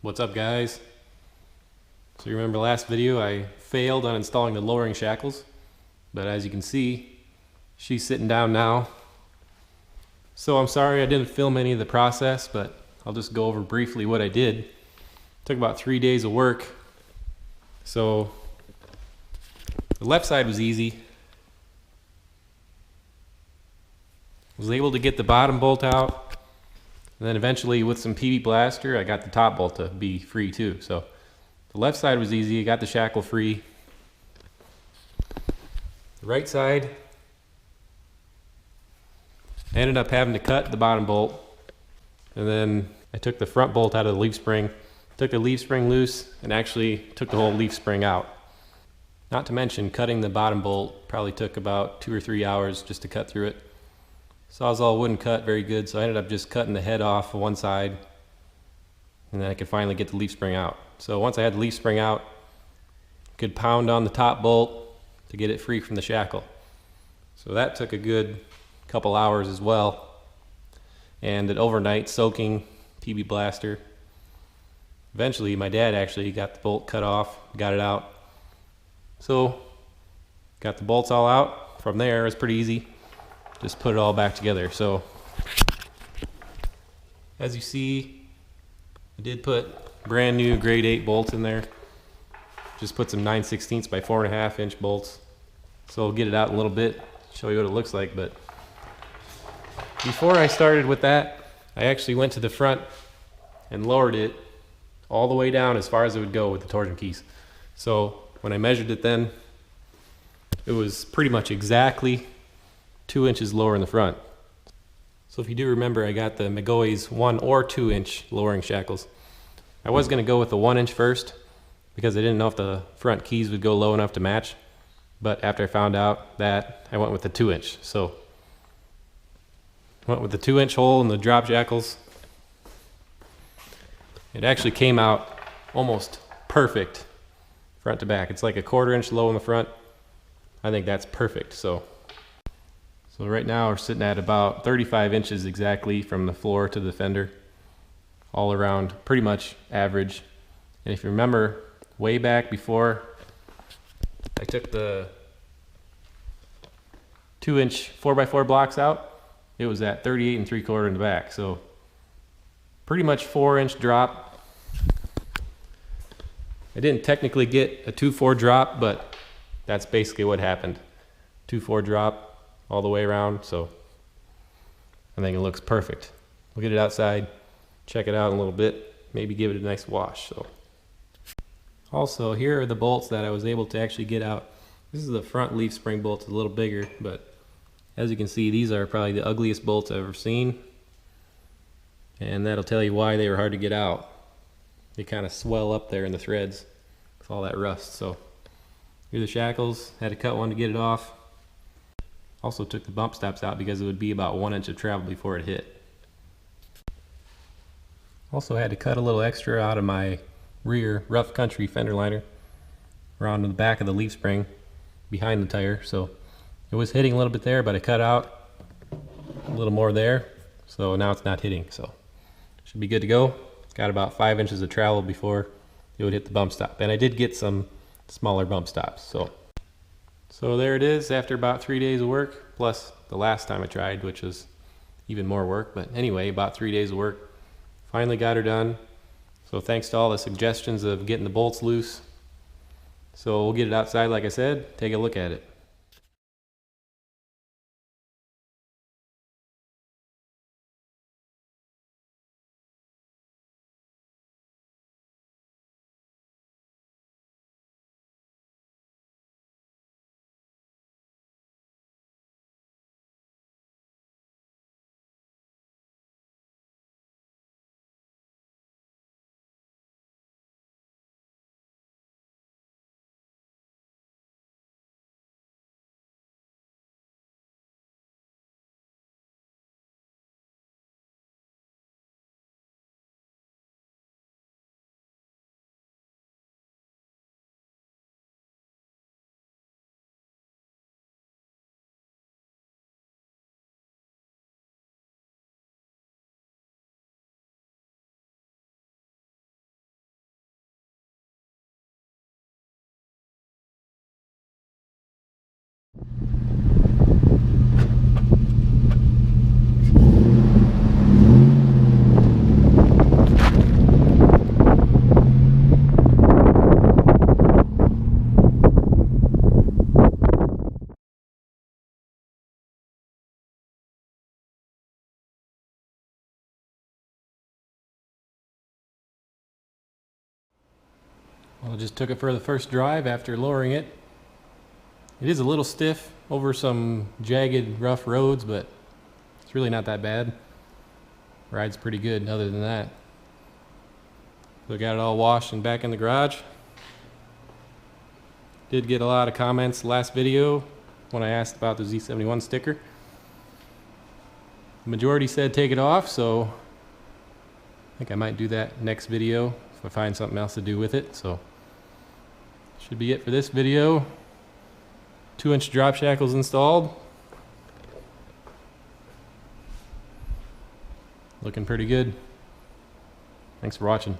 What's up, guys? So you remember last video I failed on installing the lowering shackles, but as you can see, she's sitting down now. So I'm sorry I didn't film any of the process, but I'll just go over briefly what I did. Took about 3 days of work. So the left side was easy. Was able to get the bottom bolt out. And then eventually with some PB Blaster, I got the top bolt to be free too. So the left side was easy, I got the shackle free. The right side, I ended up having to cut the bottom bolt. And then I took the front bolt out of the leaf spring, took the leaf spring loose, and actually took the whole leaf spring out. Not to mention cutting the bottom bolt probably took about 2 or 3 hours just to cut through it. Sawzall wouldn't cut very good, so I ended up just cutting the head off of one side, and then I could finally get the leaf spring out. So once I had the leaf spring out, I could pound on the top bolt to get it free from the shackle. So that took a good couple hours as well, and an overnight soaking PB Blaster. Eventually my dad actually got the bolt cut off, got it out. So got the bolts all out. From there it was pretty easy. Just put it all back together. So as you see, I did put brand new grade 8 bolts in there. Just put some 9/16 by 4.5 inch bolts. So I'll get it out in a little bit, show you what it looks like. But before I started with that, I actually went to the front and lowered it all the way down as far as it would go with the torsion keys. So when I measured it then, it was pretty much exactly 2 inches lower in the front. So if you do remember, I got the mcgaughy's 1 or 2 inch lowering shackles. I was going to go with the 1 inch first because I didn't know if the front keys would go low enough to match. But after I found out that, I went with the 2 inch. So went with the 2 inch hole in the drop shackles. It actually came out almost perfect front to back. It's like a 1/4 inch low in the front. I think that's perfect. So right now we're sitting at about 35 inches exactly from the floor to the fender. All around pretty much average. And if you remember way back before I took the 2 inch 4x4 blocks out, it was at 38 3/4 in the back. So pretty much 4 inch drop. I didn't technically get a 2/4 drop, but that's basically what happened. 2/4 drop all the way around, so I think it looks perfect. We'll get it outside, check it out in a little bit, maybe give it a nice wash. So also, here are the bolts that I was able to actually get out. This is the front leaf spring bolt, a little bigger, but as you can see, these are probably the ugliest bolts I've ever seen, and that'll tell you why they were hard to get out. They kind of swell up there in the threads with all that rust. So here are the shackles. Had to cut one to get it off. Also took the bump stops out because it would be about 1 inch of travel before it hit. Also had to cut a little extra out of my rear rough country fender liner around the back of the leaf spring behind the tire. So it was hitting a little bit there, but I cut out a little more there. So now it's not hitting. So should be good to go. It's got about 5 inches of travel before it would hit the bump stop. And I did get some smaller bump stops. So there it is after about 3 days of work, plus the last time I tried, which was even more work. But anyway, about 3 days of work. Finally got her done. So thanks to all the suggestions of getting the bolts loose. So we'll get it outside like I said, take a look at it. Well, I just took it for the first drive after lowering it. It is a little stiff over some jagged, rough roads, but it's really not that bad. Rides pretty good other than that. So I got it all washed and back in the garage. Did get a lot of comments last video when I asked about the Z71 sticker. The majority said take it off, so I think I might do that next video if I find something else to do with it. So should be it for this video. 2-inch drop shackles installed. Looking pretty good. Thanks for watching.